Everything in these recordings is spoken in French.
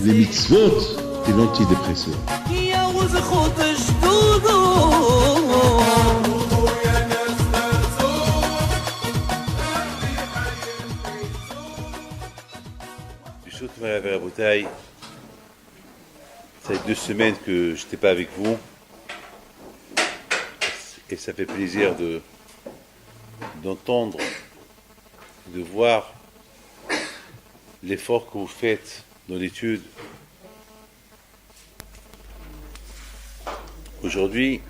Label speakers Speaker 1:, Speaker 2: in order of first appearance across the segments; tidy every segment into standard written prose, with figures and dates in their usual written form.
Speaker 1: les mitzvot et l'antidépresseur.
Speaker 2: Ça fait 2 semaines que je n'étais pas avec vous et ça fait plaisir d'entendre, de voir l'effort que vous faites dans l'étude. Aujourd'hui,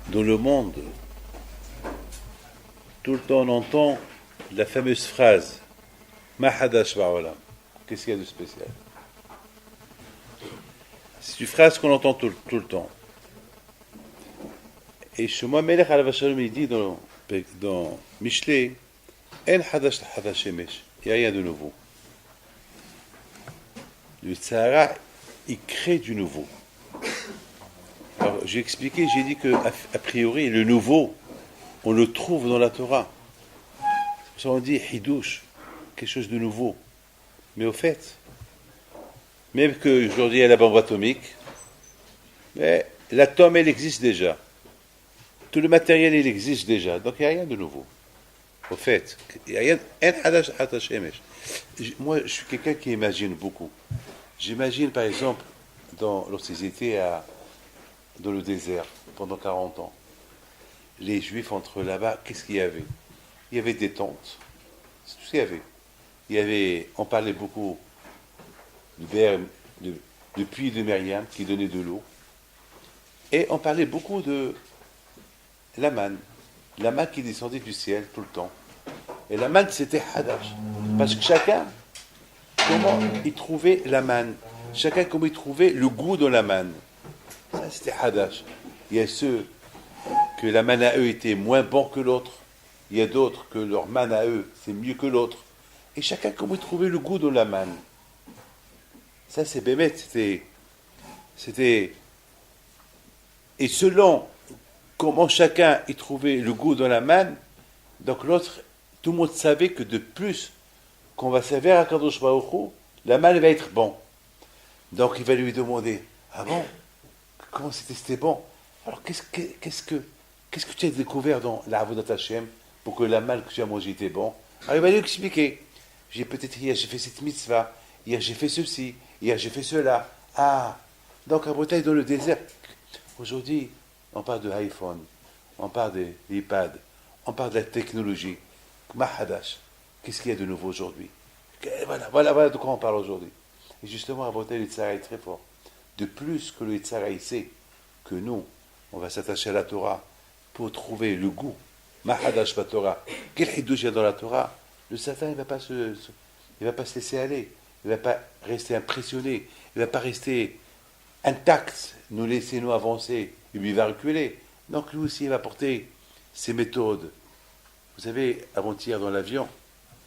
Speaker 2: dans le monde, tout le temps on entend la fameuse phrase « Ma hadash ba'olam ». Qu'est-ce qu'il y a de spécial? C'est une phrase qu'on entend tout le temps. Et Shlomo Melech alav shalom il dit dans Mishlei, En hadash hadash shemesh, il n'y a rien de nouveau. Le Tzahara, il crée du nouveau. Alors j'ai expliqué, j'ai dit que a priori le nouveau, on le trouve dans la Torah. C'est pour ça qu'on dit hidush, quelque chose de nouveau. Mais au fait, même qu'aujourd'hui il y a la bombe atomique, mais l'atome, elle existe déjà. Tout le matériel, il existe déjà. Donc il n'y a rien de nouveau. Au fait, il n'y a rien. Moi, je suis quelqu'un qui imagine beaucoup. J'imagine, par exemple, lorsqu'ils étaient dans le désert pendant 40 ans, les Juifs entre là-bas, qu'est-ce qu'il y avait? Il y avait des tentes. C'est tout ce qu'il y avait. On parlait beaucoup du puits de Myriam qui donnait de l'eau. Et on parlait beaucoup de la manne qui descendait du ciel tout le temps. Et la manne, c'était Hadash. Parce que chacun, comment il trouvait la manne, chacun, comment il trouvait le goût dans la manne. Ça, c'était Hadash. Il y a ceux que la manne à eux était moins bon que l'autre. Il y a d'autres que leur manne à eux, c'est mieux que l'autre. Et chacun, comment il trouvait le goût dans la manne. Ça, c'est Bémet, c'était. Et selon comment chacun y trouvait le goût dans la manne, donc l'autre, tout le monde savait que de plus qu'on va servir à Kadosh Baruch Hu, la manne va être bon. Donc il va lui demander, ah bon, comment c'était bon? Alors qu'est-ce que tu as découvert dans la Avodat Hashem pour que la manne que tu as mangée était bon? Alors il va lui expliquer, peut-être hier j'ai fait cette mitzvah, hier j'ai fait ceci, hier j'ai fait cela. Ah, donc à Bretagne dans le désert. Aujourd'hui, on parle de iPhone, on parle de l'iPad, on parle de la technologie. Mahadash, qu'est-ce qu'il y a de nouveau aujourd'hui? Voilà de quoi on parle aujourd'hui. Et justement, à Bretagne, le Tzara est très fort. De plus que le Tzara il sait que nous, on va s'attacher à la Torah pour trouver le goût. Mahadash la Torah. Quel hidouch il y a dans la Torah? Le Satan, il ne va pas se laisser aller. Il ne va pas rester impressionné. Il ne va pas rester intact, nous avancer, et lui va reculer. Donc lui aussi, il va porter ses méthodes. Vous savez, avant-hier dans l'avion,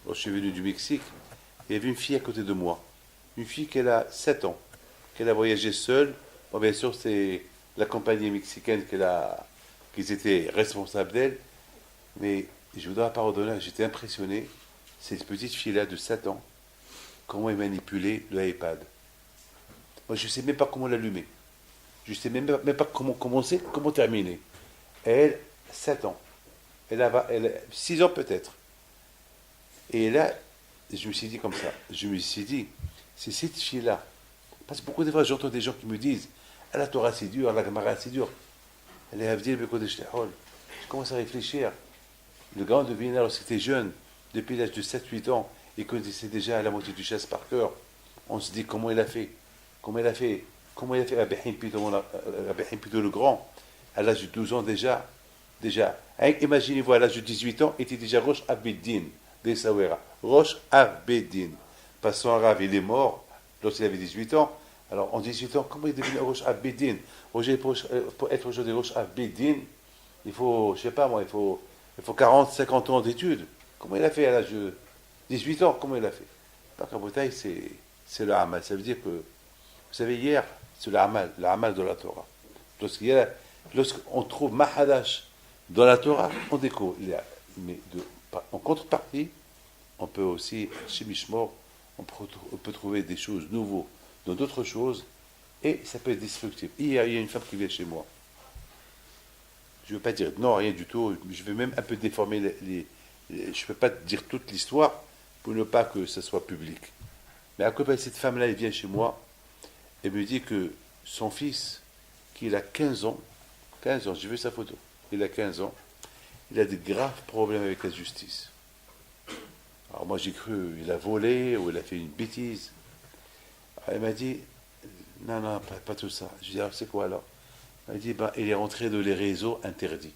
Speaker 2: quand je suis venu du Mexique, il y avait une fille à côté de moi. Une fille qui a 7 ans, qu'elle a voyagé seule. Bon, bien sûr, c'est la compagnie mexicaine qu'ils étaient responsables d'elle. Mais je voudrais pas pardonner, j'étais impressionné. Cette petite fille-là de 7 ans, comment elle manipulait le iPad. Moi, je ne sais même pas comment l'allumer. Je ne sais même pas comment commencer, comment terminer. Elle, 7 ans. Elle a 6 ans peut-être. Et là, je me suis dit comme ça. Je me suis dit, c'est cette fille-là. Parce que beaucoup de fois, j'entends des gens qui me disent, ah, la Torah c'est dur, la Gemara c'est dur. Elle est Avdil Bekodesh Tehol. Je commence à réfléchir. Le grand de Vienna, lorsqu'il était jeune, depuis l'âge de 7-8 ans, il connaissait déjà la moitié du chasse par cœur. On se dit comment il a fait. Comment il a fait Rabbi Pito le Grand, à l'âge de 12 ans déjà. Imaginez-vous, à l'âge de 18 ans, il était déjà Rosh Abedin, des Sawera. Rosh Abedin. Passant arabe, il est mort lorsqu'il avait 18 ans. Alors, en 18 ans, comment il est devenu Rosh Abedin? Pour être aujourd'hui Rosh Abedin, il faut, je sais pas moi, il faut 40, 50 ans d'études. Comment il a fait à l'âge de 18 ans? Comment il a fait? Parce qu'en Bretagne, c'est le Hamal. Ça veut dire que, vous savez, hier, c'est le Hamal de la Torah. Lorsqu'on trouve Mahadash dans la Torah, on découvre. Mais en contrepartie, on peut aussi, chez Mishmor, on peut trouver des choses nouvelles dans d'autres choses, et ça peut être destructif. Hier, il y a une femme qui vient chez moi. Je ne veux pas dire non, rien du tout. Je vais même un peu déformer je ne peux pas dire toute l'histoire pour ne pas que ça soit public. Mais à côté de cette femme-là, elle vient chez moi et me dit que son fils, qu'il a 15 ans, j'ai vu sa photo, il a 15 ans, il a des graves problèmes avec la justice. Alors moi j'ai cru, il a volé ou il a fait une bêtise. Alors, elle m'a dit, non, pas tout ça. Je dis, alors c'est quoi alors? Elle m'a dit, il est rentré dans les réseaux interdits.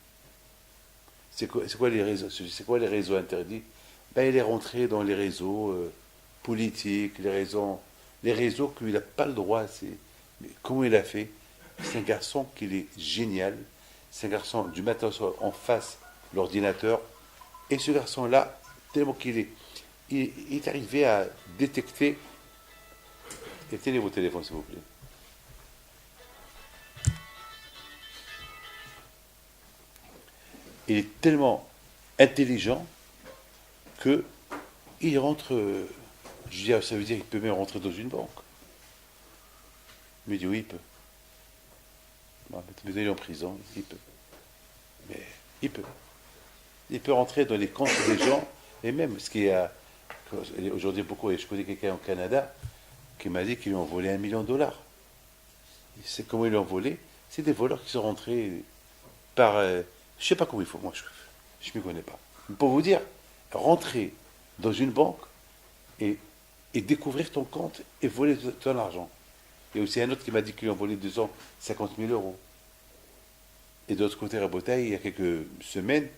Speaker 2: C'est quoi les réseaux interdits? Il est rentré dans les réseaux politiques, les réseaux qu'il n'a pas le droit. Mais comment il a fait? C'est un garçon qui est génial. C'est un garçon du matin au soir en face de l'ordinateur. Et ce garçon-là, tellement il est arrivé à détecter. Éteignez vos téléphones, s'il vous plaît. Il est tellement intelligent que il rentre. Je dis, ça veut dire qu'il peut même rentrer dans une banque. Il me dit, oui, il peut. Mais il est en prison, il peut. Mais il peut. Il peut rentrer dans les comptes des gens, et même ce qui a. Aujourd'hui, beaucoup, et je connais quelqu'un au Canada qui m'a dit qu'ils lui ont volé $1 million. C'est comment ils l'ont volé? C'est des voleurs qui sont rentrés par. Je ne sais pas comment il faut, moi, je ne m'y connais pas. Mais pour vous dire, rentrer dans une banque et découvrir ton compte et voler ton argent. Et aussi un autre qui m'a dit qu'ils lui ont volé 50 000 euros. Et de l'autre côté, à Bataille, il y a quelques semaines,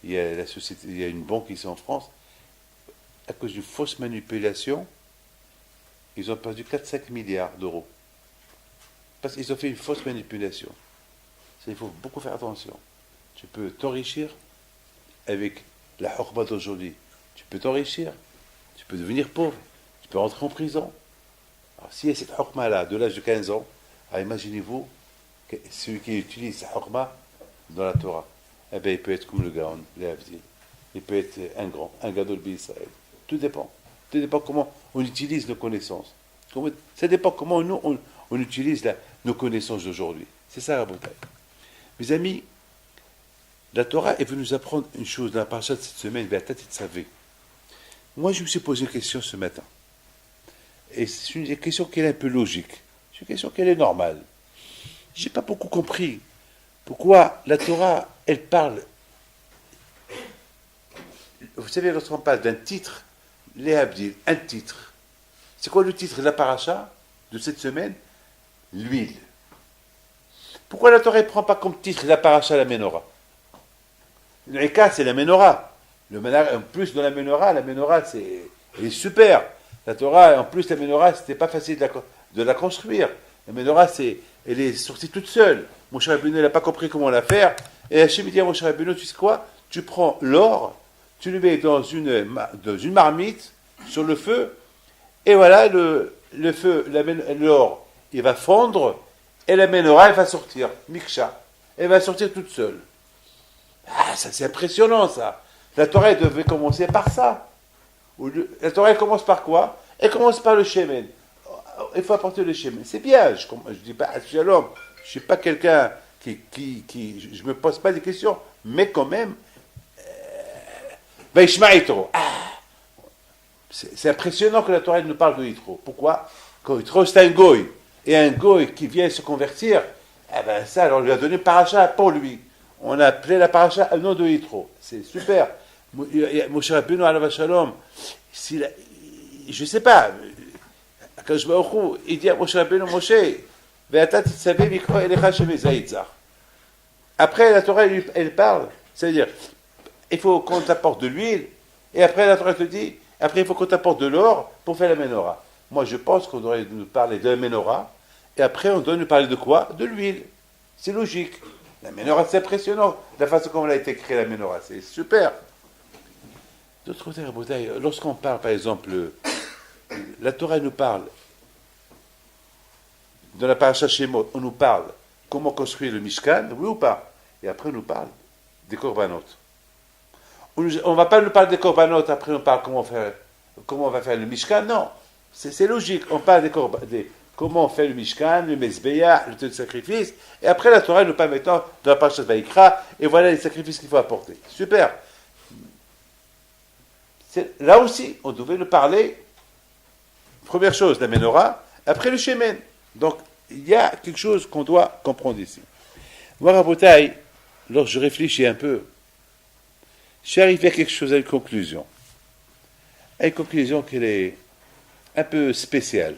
Speaker 2: il y a une banque ici en France, à cause d'une fausse manipulation, ils ont perdu 4-5 milliards d'euros. Parce qu'ils ont fait une fausse manipulation. Ça, il faut beaucoup faire attention. Tu peux t'enrichir avec la hurma d'aujourd'hui. Tu peux t'enrichir, tu peux devenir pauvre, tu peux rentrer en prison. Alors, s'il y a cette hurma-là, de l'âge de 15 ans, alors imaginez-vous, celui qui utilise sa hurma dans la Torah, eh bien, il peut être comme le Gaon, il peut être un Gadol B'Israël. Tout dépend. Tout dépend comment on utilise nos connaissances. Ça dépend comment nous, on utilise nos connaissances d'aujourd'hui. C'est ça la bataille. Mes amis, la Torah, elle veut nous apprendre une chose dans la paracha de cette semaine, Be'atat Titzavé. Moi, je me suis posé une question ce matin. Et c'est une question qui est un peu logique. C'est une question qui est normale. Je n'ai pas beaucoup compris pourquoi la Torah, elle parle. Vous savez, lorsqu'on parle d'un titre, les Abdil, un titre. C'est quoi le titre de la paracha de cette semaine? L'huile. Pourquoi la Torah ne prend pas comme titre la paracha la menorah? Le Eka, c'est la menorah. En plus de la menorah, elle est super. La Torah, en plus, la menorah, c'était pas facile de la construire. La menorah, elle est sortie toute seule. Moshe Rabbeinu, il n'a pas compris comment la faire. Et Hachem dit à Moshe Rabbeinu, tu sais quoi? Tu prends l'or, tu le mets dans une marmite, sur le feu, et voilà, le feu, l'or, il va fondre, et la menorah, elle va sortir. Miksha. Elle va sortir toute seule. Ah, ça, c'est impressionnant, ça. La Torah, elle devait commencer par ça. La Torah, elle commence par quoi? Elle commence par le Shemen. Il faut apporter le Shemen. C'est bien, je ne dis pas Shalom, je ne suis pas quelqu'un je ne me pose pas des questions, mais quand même, c'est impressionnant que la Torah nous parle de Yitro. Pourquoi? Quand Yitro, c'est un goy, et un goy qui vient se convertir, ça, alors on lui a donné paracha pour lui. On a appelé la paracha au nom de Yitro. C'est super. Moshe Rabbeinu alav shalom, je ne sais pas, Akadosh Baruch Hu, il dit à Moshe Rabbeinu, Moshe, ve'ata titzavé mikro elecha shemezaitzach. Après, la Torah, elle parle, c'est-à-dire, il faut qu'on t'apporte de l'huile, et après, la Torah te dit, après, il faut qu'on t'apporte de l'or pour faire la menorah. Moi, je pense qu'on devrait nous parler de la menorah, et après, on doit nous parler de quoi? De l'huile. C'est logique. La menorah, c'est impressionnant. La façon dont elle a été créée, la menorah, c'est super. D'autre côté, lorsqu'on parle, par exemple, la Torah nous parle, dans la paracha Shemot, on nous parle comment construire le Mishkan, oui ou pas? Et après, on nous parle des korbanot. On ne va pas nous parler des korbanot, après on parle comment on va faire le Mishkan, non. C'est logique. On parle comment on fait le Mishkan, le Mezbeah, le sacrifice, et après la Torah nous parle maintenant de la Parashat Vayikra, et voilà les sacrifices qu'il faut apporter. Super. Là aussi, on devait le parler. Première chose, la Menorah, après le Shemen. Donc, il y a quelque chose qu'on doit comprendre ici. Moi, Rabotai, lorsque je réfléchis un peu, je suis arrivé à quelque chose, à une conclusion. À une conclusion qui est un peu spéciale.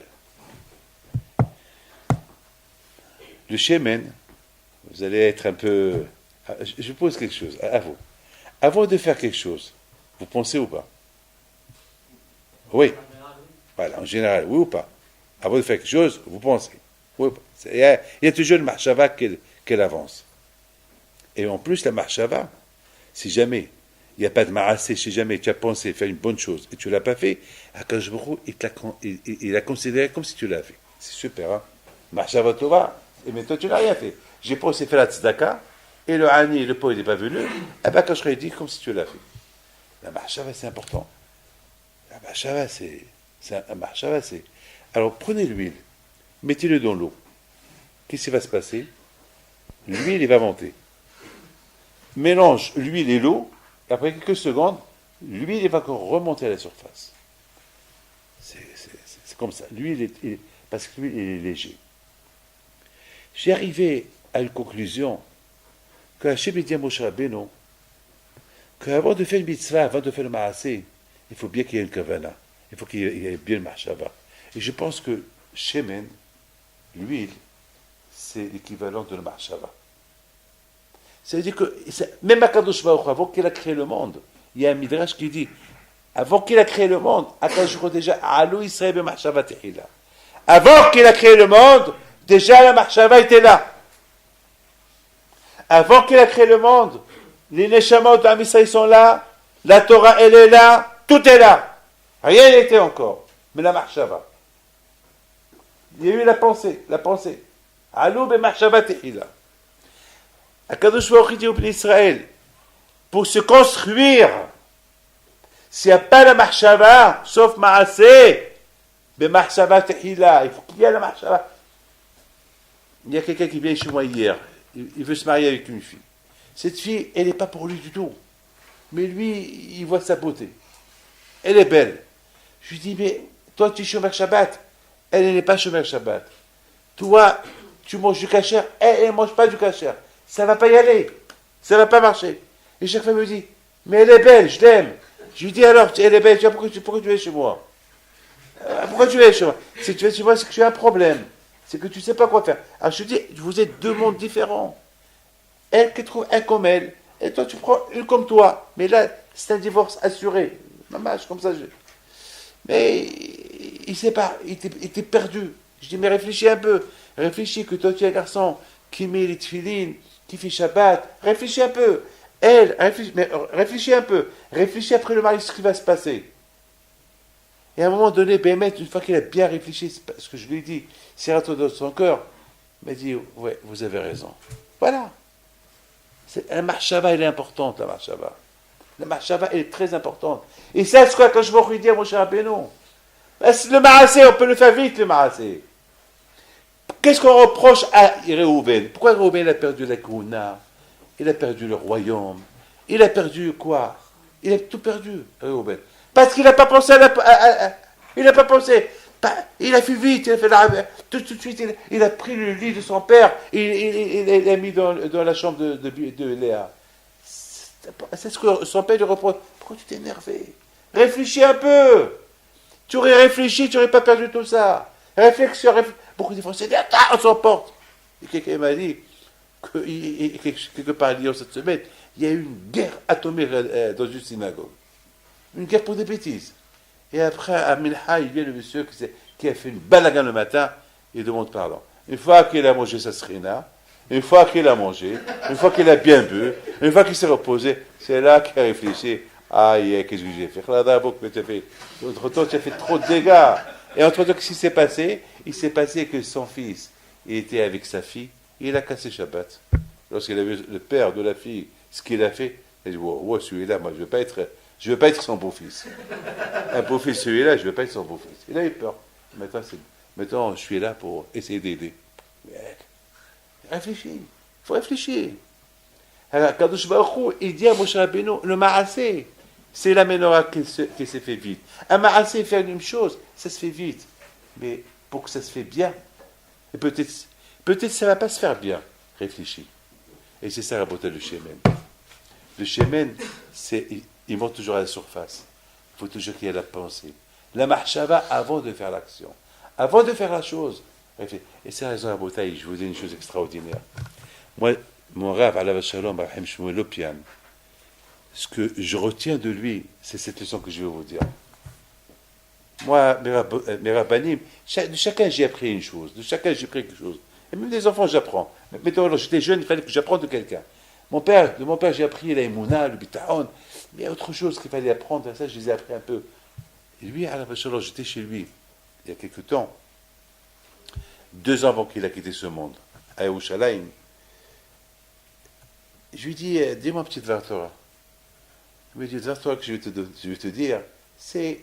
Speaker 2: Le Shemen, vous allez être un peu... Je pose quelque chose à vous. Avant de faire quelque chose, vous pensez ou pas? Oui. Voilà, en général, oui ou pas? Avant de faire quelque chose, vous pensez. Oui ou pas? Il y a toujours une marchava qu'elle avance. Et en plus, la marchava, si jamais il n'y a pas de marassé, si jamais tu as pensé faire une bonne chose et tu ne l'as pas fait, Akadosh Baruch Hu, il a considéré comme si tu l'as fait. C'est super, hein? Marchava Tova, et maintenant tu n'as rien fait. J'ai pensé faire la tzedaka, et le Hani, le pauvre, il n'est pas venu, et bien quand je serais dit comme si tu l'as fait. La marchava, c'est important. La marchava, c'est... Alors, prenez l'huile, mettez-le dans l'eau. Qu'est-ce qui va se passer? L'huile, il va monter. Mélange l'huile et l'eau, et après quelques secondes, l'huile, il va encore remonter à la surface. C'est comme ça. L'huile, parce que l'huile, il est léger. J'ai arrivé à une conclusion que Hachem dit à Moshe Rabbeinu qu'avant de faire une mitzvah, avant de faire le ma'aseh, il faut bien qu'il y ait une kavana. Il faut qu'il y ait bien le machava. Et je pense que Shemen, l'huile, c'est l'équivalent de le machava. Ça veut dire que, même Akadosh Baruch Hu, avant qu'il a créé le monde, il y a un midrash qui dit, avant qu'il a créé le monde, Akadosh Baruch Hu déjà, Alou Israël be machava tehila. Avant qu'il a créé le monde, déjà la machava était là. Avant qu'il a créé le monde, les neshamot d'Am Israël sont là, la Torah elle est là, tout est là. Rien n'était encore, mais la marchava. Il y a eu la pensée. Alou be marchava tehila. Akadosh Baruch Hu dit au peuple d'Israël, pour se construire, s'il n'y a pas la marchava, sauf ma'aseh, be marchava tehila, il faut qu'il y ait la marchava. Il y a quelqu'un qui vient chez moi hier, il veut se marier avec une fille. Cette fille, elle n'est pas pour lui du tout. Mais lui, il voit sa beauté. Elle est belle. Je lui dis, mais toi, tu es Shomer Shabbat. Elle n'est pas Shomer Shabbat. Toi, tu manges du kasher. Elle ne mange pas du kasher. Ça ne va pas y aller. Ça ne va pas marcher. Et chaque fois, elle me dit, mais elle est belle, je l'aime. Je lui dis, alors, elle est belle, pourquoi tu es chez moi? Pourquoi tu es chez moi? Si tu es chez moi, c'est que tu as un problème. C'est que tu ne sais pas quoi faire. Alors je te dis, vous êtes deux mondes différents. Elle qui trouve un comme elle, et toi tu prends une comme toi. Mais là, c'est un divorce assuré. Maman, comme ça. Mais il sait pas, il était perdu. Je dis, mais réfléchis un peu. Réfléchis que toi tu es un garçon qui met les tefilines, qui fait Shabbat. Réfléchis un peu. Elle, réfléchis un peu. Réfléchis après le mari ce qui va se passer. Et à un moment donné, Bémet, une fois qu'il a bien réfléchi, ce que je lui ai dit, c'est rentré dans son cœur, il m'a dit, ouais, vous avez raison. Voilà. La marchava, elle est importante, la marchava. La marchava, elle est très importante. Et ça, c'est quoi quand je vais dire à mon cher Rabbeinu? Le marassé, on peut le faire vite, le marassé. Qu'est-ce qu'on reproche à Réhouven? Pourquoi Réhouven a perdu la Kouna? Il a perdu le royaume. Il a perdu quoi? Il a tout perdu, Réhouven. Parce qu'il n'a pas pensé il n'a pas pensé. Il a fait vite, il a fait tout de suite, il a pris le lit de son père, il l'a mis dans la chambre de Léa. C'est ce que son père lui reproche. Pourquoi tu t'es énervé? Réfléchis un peu. Tu aurais réfléchi, tu n'aurais pas perdu tout ça. Réflexion. Beaucoup de Français disent, attends, on s'emporte. Et quelqu'un m'a dit, quelque part à Lyon cette semaine, il y a eu une guerre atomique dans une synagogue. Une guerre pour des bêtises. Et après, à Minha, il vient le monsieur qui a fait une balagan le matin, il demande pardon. Une fois qu'il a mangé sa srina, une fois qu'il a mangé, une fois qu'il a bien bu, une fois qu'il s'est reposé, c'est là qu'il a réfléchi. Aïe, qu'est-ce que j'ai fait? Entre-temps, tu as fait trop de dégâts. Et entre-temps, qu'est-ce qui s'est passé? Il s'est passé que son fils, il était avec sa fille, et il a cassé Shabbat. Lorsqu'il a vu le père de la fille, ce qu'il a fait, il a dit, wow, celui-là, moi, je ne vais Je ne veux pas être son beau-fils. Un beau-fils, celui-là, je ne veux pas être son beau-fils. Il a eu peur. Maintenant, je suis là pour essayer d'aider. Mais réfléchis. Il faut réfléchir. Alors, Kadosh Baruch Hu, il dit à Moshe Rabbeinu, le ma'aseh, c'est la menorah qui s'est fait vite. Un ma'aseh, faire une chose, ça se fait vite. Mais pour que ça se fait bien, et peut-être ça ne va pas se faire bien. Réfléchis. Et c'est ça la beauté du Shemen. Le Shemen, il monte toujours à la surface. Il faut toujours qu'il y ait la pensée. La mahshava avant de faire l'action. Avant de faire la chose. Et c'est la raison de la beauté. Je vous dis une chose extraordinaire. Moi, mon Rav, Alav Shalom, Rahim Shmuel Lopian, ce que je retiens de lui, c'est cette leçon que je vais vous dire. Moi, mes rabbanim, de chacun j'ai appris une chose, de chacun j'ai appris quelque chose. Et même des enfants, j'apprends. Mais quand j'étais jeune, il fallait que j'apprenne de quelqu'un. De mon père, j'ai appris la Emouna, le Bitaon, mais il y a autre chose qu'il fallait apprendre, ça, je les ai appris un peu. Et lui, Alav Shalom, j'étais chez lui, il y a quelque temps, 2 ans avant qu'il a quitté ce monde, à Yerushalayim. Je lui dis, dis-moi un petit Dvar Torah. Il me dit, le Dvar Torah que je vais te dire, c'est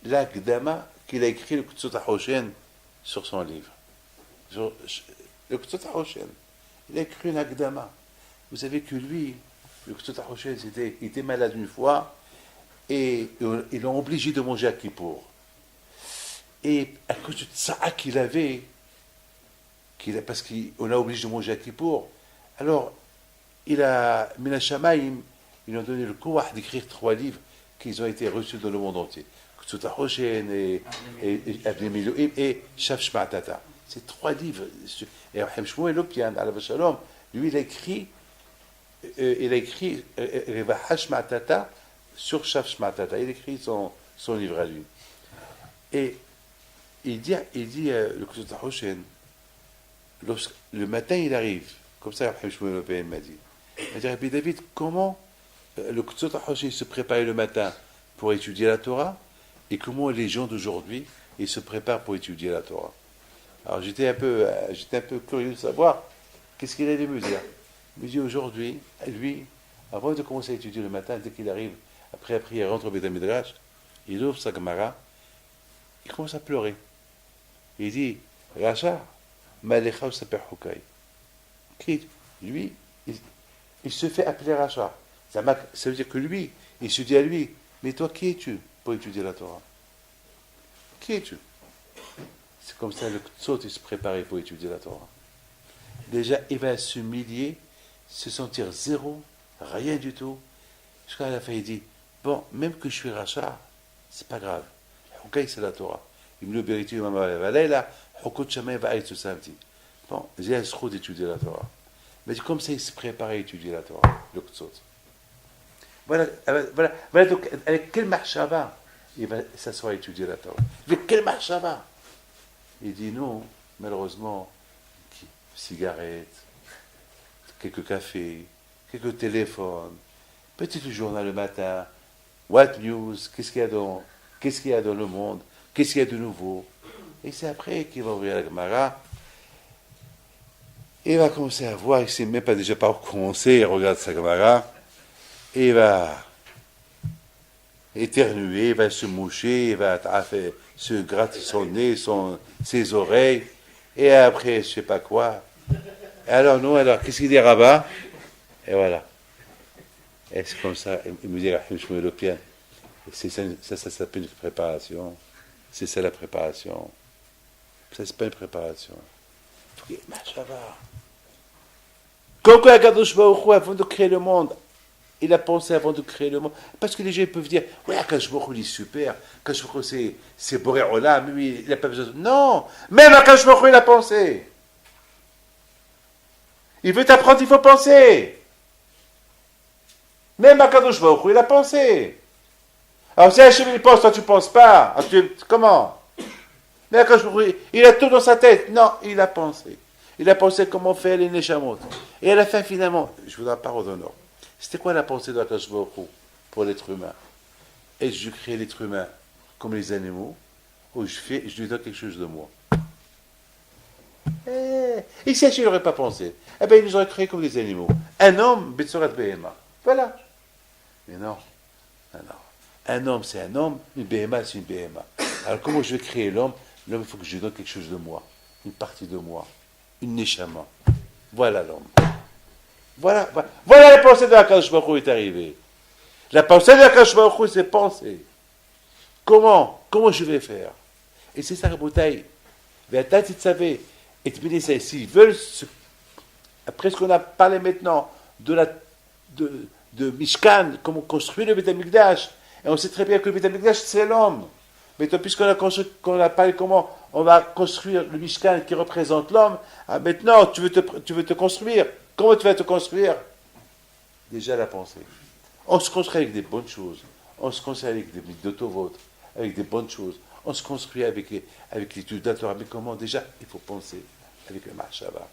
Speaker 2: l'Agdama qu'il a écrit le Kutzot HaHoshen sur son livre. Le Kutzot HaHoshen. Il a écrit une Agdama. Vous savez que lui, le Kutzot HaHoshen, il était malade une fois et ils l'ont obligé de manger à Kippour. Et à cause de ça qu'il avait, parce qu'on a obligé de manger à Kippour, alors il a, Mina Shamaim, ils lui ont donné le courage d'écrire 3 livres qui ont été reçus dans le monde entier. Kutzot HaHoshen et Shav Shma'atata. C'est 3 livres. Et Rahim Shmuel Lopian, Alav Shalom, lui, il a écrit Reva Shma'atata sur Shav Shma'atata. Il a écrit son livre à lui. Et il dit le Kutzot HaHoshen, le matin, il arrive. Comme ça, Rahim Shmuel Lopian m'a dit. Il m'a dit, Rabbi David, comment le Kutzot HaHoshen se préparait le matin pour étudier la Torah et comment les gens d'aujourd'hui ils se préparent pour étudier la Torah. Alors j'étais un peu curieux de savoir qu'est-ce qu'il allait me dire. Il me dit aujourd'hui, lui, avant de commencer à étudier le matin, dès qu'il arrive, après la prière, il rentre au Beth Midrash, il ouvre sa Gemara, il commence à pleurer. Il dit, Racha, Malecha Saper Hukai. Lui, il se fait appeler Racha. Ça veut dire que lui, il se dit à lui, mais toi, qui es-tu pour étudier la Torah? Qui es-tu? C'est comme ça le Kutzot, il se préparait pour étudier la Torah. Déjà, il va s'humilier, se sentir zéro, rien du tout. Jusqu'à la fin, il dit, bon, même que je suis Racha, c'est pas grave. Ok, c'est la Torah. Il me le vérité, là, bon, j'ai un sroud d'étudier la Torah. Mais comme ça, il se préparait à étudier la Torah, le Kutzot. Voilà donc, avec quelle marchava il va s'asseoir à étudier la Torah? Avec quelle marchava? Il dit non, malheureusement, cigarettes, quelques cafés, quelques téléphones, petit journal le matin, what news, qu'est-ce qu'il y a dans le monde, qu'est-ce qu'il y a de nouveau. Et c'est après qu'il va ouvrir la Gemara. Et il va commencer à voir, il ne sait même pas déjà par où commencer, il regarde sa Gemara. Et il va éternuer, il va se moucher, il va se gratter son nez, ses oreilles, et après, je ne sais pas quoi. Et alors, qu'est-ce qu'il dit, Rabat? Et voilà. Et c'est comme ça, il me dit, Rahim Shmuel Lopian, ça s'appelle une préparation. C'est ça la préparation. Ça, c'est pas une préparation. Il faut qu'il marche, ça va. Comme quoi, Kadosh Baruch Hu, avant de créer le monde, il a pensé avant de créer le monde. Parce que les gens peuvent dire, ouais, Kadosh Baruch Hu, il est super. Kadosh Baruch Hu, c'est Boré Olam, mais il n'a pas besoin de... Non, même à Kadosh Baruch Hu, il a pensé. Il veut t'apprendre, il faut penser. Même à Kadosh Baruch Hu, il a pensé. Alors si Hachem il pense, toi tu ne penses pas. Comment? Mais Kadosh Baruch Hu, il a tout dans sa tête. Non, il a pensé. Il a pensé comment faire les Neshamot. Et à la fin, finalement, je vous donne la parole d'honneur. C'était quoi la pensée de Kadosh Baruch Hu pour l'être humain? Est-ce que je crée l'être humain comme les animaux, ou je lui donne quelque chose de moi? Et si Hachem n'aurait pas pensé, eh bien, il nous aurait créé comme des animaux. Un homme, Betzorat Behema. Voilà. Mais non. Un homme, c'est un homme, une BMA, c'est une BMA. Alors comment je vais créer l'homme? L'homme, il faut que je lui donne quelque chose de moi, une partie de moi, une neshama. Voilà l'homme. Voilà la pensée de Akadosh Baruch Hu est arrivée. La pensée de Akadosh Baruch Hu, c'est penser. Comment je vais faire? Et c'est ça, Rabotai. Ve'ata titzaveh et Bnei Israël, s'ils veulent, après ce qu'on a parlé maintenant de Mishkan, comment construire le Beit HaMikdash, et on sait très bien que le Beit HaMikdash, c'est l'homme. Mais qu'on a parlé comment on va construire le Mishkan qui représente l'homme, maintenant, tu veux te construire. Comment tu vas te construire? Déjà la pensée. On se construit avec des bonnes choses. On se construit avec des midotovot, avec des bonnes choses. On se construit avec l'étude de la Torah. Mais comment? Déjà, il faut penser avec le Mahshava.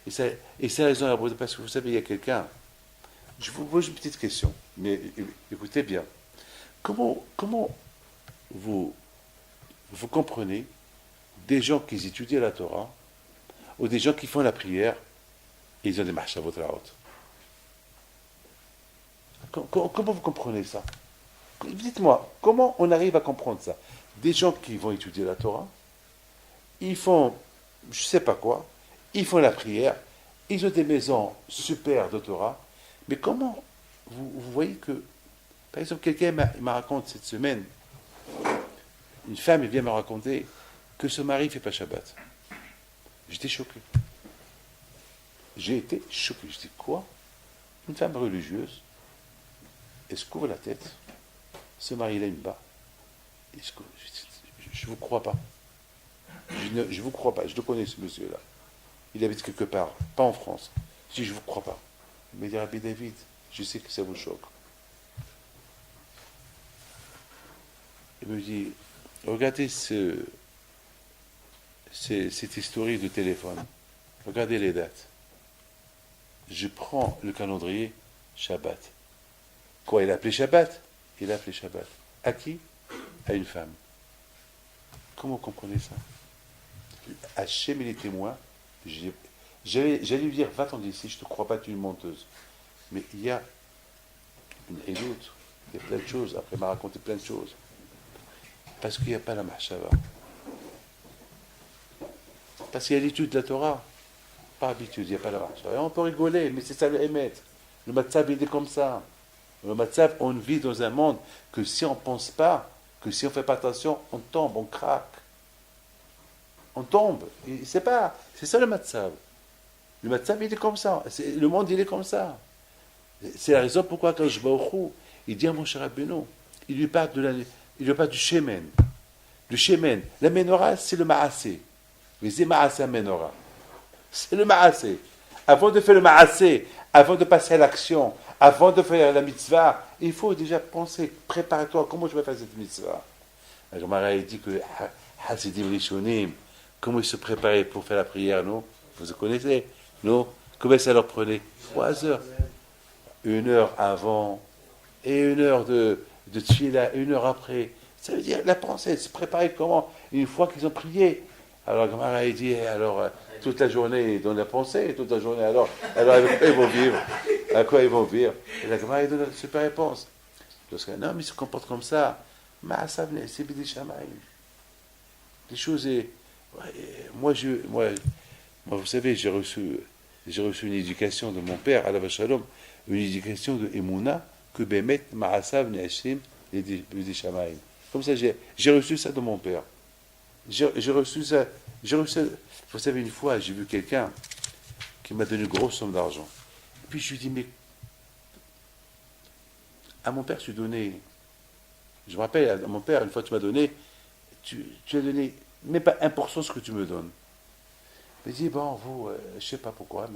Speaker 2: Et c'est la raison, parce que vous savez, il y a quelqu'un. Je vous pose une petite question, mais écoutez bien. Comment vous comprenez des gens qui étudient la Torah ou des gens qui font la prière et ils ont des Mahshavot la haute? Comment vous comprenez ça? Dites-moi, comment on arrive à comprendre ça? Des gens qui vont étudier la Torah, ils font, je ne sais pas quoi, ils font la prière, ils ont des maisons super de Torah, mais comment vous voyez que, par exemple, quelqu'un m'a raconté cette semaine, une femme vient me raconter que son mari ne fait pas Shabbat. J'étais choqué. J'ai été choqué. Je dis quoi? Une femme religieuse, elle se couvre la tête, ce mari-là, il me bat. Je ne vous crois pas. Je ne vous crois pas. Je le connais, ce monsieur-là. Il habite quelque part, pas en France. Je dis, je ne vous crois pas. Il m'a dit, Rabbi David, je sais que ça vous choque. Il me dit, regardez cette historique de téléphone. Regardez les dates. Je prends le calendrier, Shabbat. Quoi, il a appelé Shabbat? Il a appelé Shabbat. À qui? À une femme. Comment vous comprenez ça? Hachem et les témoins, j'allais lui dire, va-t'en d'ici, je ne te crois pas, tu es une menteuse. Mais il y a une autre, il y a plein de choses, après il m'a raconté plein de choses. Parce qu'il n'y a pas la mahshava. Parce qu'il y a l'étude de la Torah. Par habitude, il n'y a pas la mahshava. On peut rigoler, mais c'est ça le émet. Le matzav, il est comme ça. Le matzav, on vit dans un monde que si on ne pense pas, que si on ne fait pas attention, on tombe, on craque. On tombe. Et c'est ça le matzav. Le matzav, il est comme ça. Le monde, il est comme ça. C'est la raison pourquoi quand je vais au Chou, il dit à mon cher Rabbeinu, il lui parle du shemen. Le shemen. La menorah, c'est le ma'aseh. Mais c'est ma'aseh menorah. C'est le ma'aseh. Avant de faire le ma'aseh, avant de passer à l'action, avant de faire la mitzvah, il faut déjà penser, prépare-toi, comment je vais faire cette mitzvah? La Gemara dit que Hasidim Rishonim, comment ils se préparaient pour faire la prière, non? Vous connaissez, non? Combien ça leur prenait? 3 heures. 1 heure avant et 1 heure de tfila, 1 heure après. Ça veut dire la pensée, se préparer comment? Une fois qu'ils ont prié. Alors Gemara dit, alors toute la journée dans la pensée, toute la journée, alors avec quoi ils vont vivre? À quoi ils vont vivre? Et la Gemara donne une super réponse. Non, mais ils se comportent comme ça. C'est bidi shamaïm. Les choses, moi, vous savez, j'ai reçu une éducation de mon père, Alav Shalom, une éducation de Emouna, que Bemet, Ma'asav, Ne'ashim, les Shamaïm. Comme ça, j'ai reçu ça de mon père. J'ai reçu ça. Vous savez, une fois, j'ai vu quelqu'un qui m'a donné une grosse somme d'argent. Et puis je lui dis, mais à mon père, tu donnais. Je me rappelle, à mon père, une fois, tu m'as donné, tu as donné même pas 1% de ce que tu me donnes. Il me dit, bon, vous, je ne sais pas pourquoi,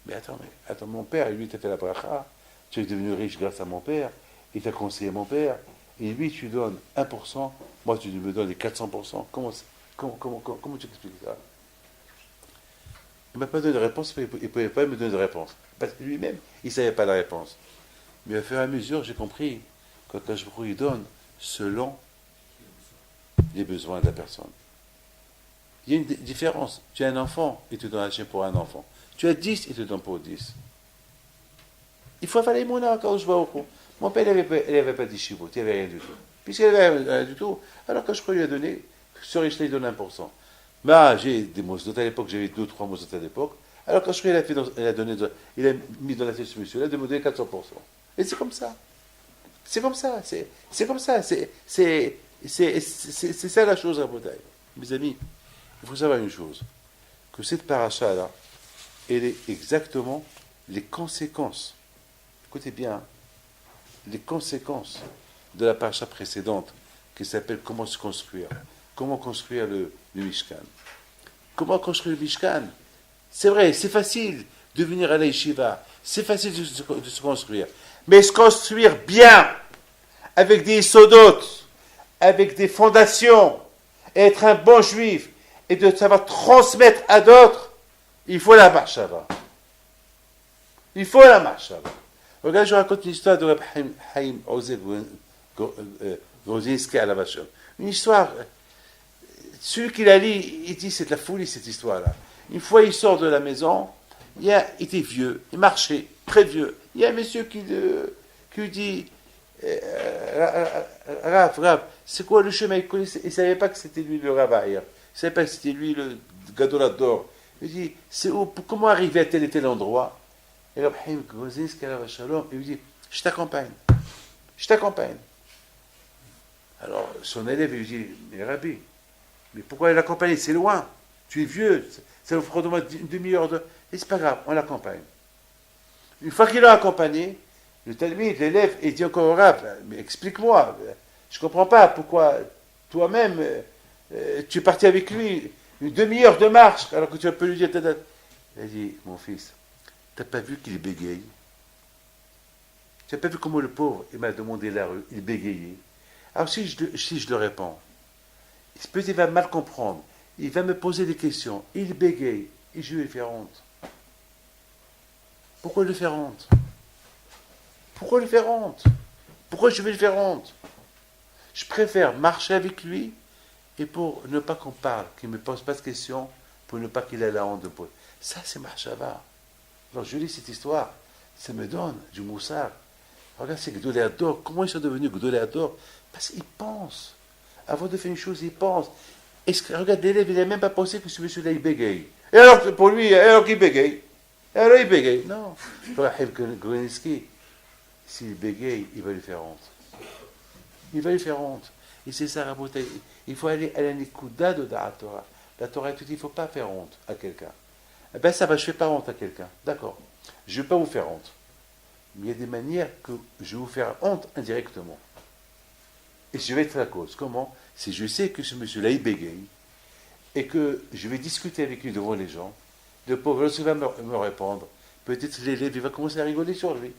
Speaker 2: mais attends, mon père, lui, t'a fait la bracha, tu es devenu riche grâce à mon père, il t'a conseillé mon père, et lui, tu donnes 1%, moi, tu me donnes les 400%. Comment tu expliques ça? Il ne m'a pas donné de réponse, il ne pouvait pas me donner de réponse. Parce que lui-même, il ne savait pas la réponse. Mais au fur et à mesure, j'ai compris que quand il donne selon les besoins de la personne. Il y a une différence. Tu as un enfant, il te donne un chien pour un enfant. Tu as 10, il te donne pour 10. Il faut faire les monas quand je vais au cours. Mon père, il n'avait pas d'Ishivot, il n'y avait rien du tout. Puisqu'il n'y avait rien du tout, alors quand je crois lui a donné, ce riche-là, il donne 1%. Mais j'ai des mosdot à l'époque, j'avais 2 ou 3 mosdot à l'époque. Alors quand je crois il a donné, il a mis dans la tête de ce monsieur-là de me donner 400%. Et c'est comme ça. C'est comme ça. C'est comme ça. C'est ça la chose à Bodaï. Mes amis, il faut savoir une chose, que cette paracha-là, elle est exactement les conséquences. Écoutez bien, hein, les conséquences de la paracha précédente, qui s'appelle Comment se construire. Comment construire le Mishkan. Comment construire le Mishkan? C'est vrai, c'est facile de venir à la yeshiva, c'est facile de se construire. Mais se construire bien, avec des isodotes, avec des fondations, et être un bon juif, et de savoir transmettre à d'autres, il faut la marshava. Il faut la marshava. Regarde, je raconte une histoire de Reb Haïm Grozinski à la Vachon. Une histoire, celui qui la lit, il dit c'est de la folie cette histoire-là. Une fois, il sort de la maison, il était vieux, il marchait, très vieux. Il y a un monsieur qui lui dit Rav, c'est quoi le chemin? Il ne savait pas que c'était lui le Rav Aïr. Il ne savait pas que c'était lui le Gadolador. Il dit c'est où, comment arriver à tel et tel endroit? Et Reb Haïm Grozinski à la Shalom, il lui dit je t'accompagne. Je t'accompagne. Alors, son élève, il lui dit mais Rabbi, mais pourquoi l'accompagner? C'est loin. Tu es vieux. Ça vous fera au moins une demi-heure de. Et c'est pas grave, on l'accompagne. Une fois qu'il l'a accompagné, le talmide, l'élève, il dit encore au Rav, mais explique-moi, je ne comprends pas pourquoi toi-même, tu es parti avec lui une demi-heure de marche, alors que tu peux lui dire. Il a dit, mon fils, tu n'as pas vu qu'il bégaye? Tu n'as pas vu comment le pauvre, il m'a demandé la rue, il bégayait. Alors si je le réponds, peut-être il va mal comprendre, il va me poser des questions, il bégaye, et je vais lui faire honte. Pourquoi lui faire honte? Pourquoi lui faire honte? Pourquoi je vais lui faire honte? Je préfère marcher avec lui, et pour ne pas qu'on parle, qu'il ne me pose pas de questions, pour ne pas qu'il ait la honte de poser. Ça, c'est marchava. Alors je lis cette histoire, ça me donne du moussard. Regarde, c'est Gdolé Ador. Comment ils sont devenus Gdolé Ador? Parce qu'ils pensent. Avant de faire une chose, ils pensent. Regarde, l'élève, il n'a même pas pensé que ce monsieur-là, il bégaye. Et alors, pour lui, alors qu'il bégaye. Et alors, il bégaye. Non. Groninski, s'il bégaye, il va lui faire honte. Il va lui faire honte. Et c'est ça, Rabotai. Il faut aller à la Nikuda de la Torah. La Torah te dit, il ne faut pas faire honte à quelqu'un. Eh bien, ça va, je ne fais pas honte à quelqu'un. D'accord. Je ne vais pas vous faire honte. Mais il y a des manières que je vais vous faire honte indirectement. Et je vais être la cause. Comment? Si je sais que ce monsieur-là, il bégaye, et que je vais discuter avec lui devant les gens, le pauvre l'autre va me répondre. Peut-être l'élève, il va commencer à rigoler sur lui.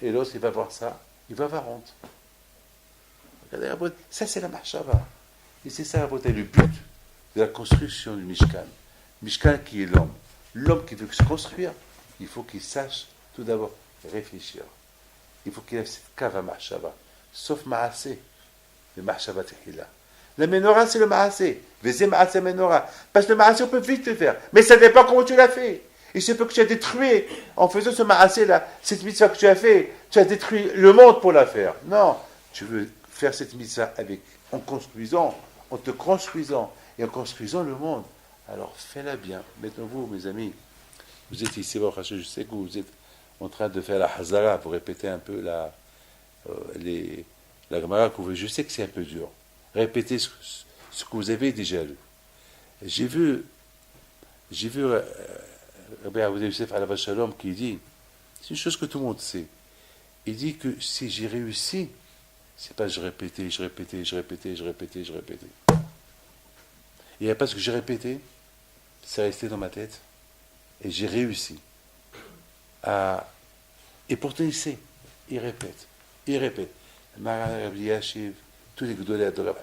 Speaker 2: Et l'autre, il va voir ça, il va avoir honte. Regardez, ça, c'est la marchava. Et c'est ça, le but de la construction du Mishkan. Mishkan qui est l'homme. L'homme qui veut se construire, il faut qu'il sache tout d'abord réfléchir. Il faut qu'il ait cette cave à marchava. Sauf Maasé, le Mahshava Tehila. La Menorah, c'est le Maasé. Vezé Maasé Menorah. Parce que le Maasé, on peut vite le faire. Mais ça dépend comment tu l'as fait. Il se peut que tu as détruit, en faisant ce Maasé-là, cette mitzvah que tu as fait, tu as détruit le monde pour la faire. Non, tu veux faire cette mitzvah en construisant, en te construisant et en construisant le monde. Alors fais-la bien. Maintenant, vous, mes amis, vous êtes ici, je sais que vous êtes en train de faire la Hazara, vous répétez un peu la Gemara que je sais que c'est un peu dur. Répétez ce que vous avez déjà lu. J'ai vu Rabbi Yehuda Yosef Alav Shalom qui dit, c'est une chose que tout le monde sait. Il dit que si j'ai réussi, c'est pas je répétais. Et parce que j'ai répété, c'est resté dans ma tête, et j'ai réussi et pourtant il sait, il répète. Rabbi Yashiv, tous les Gdolé Ador,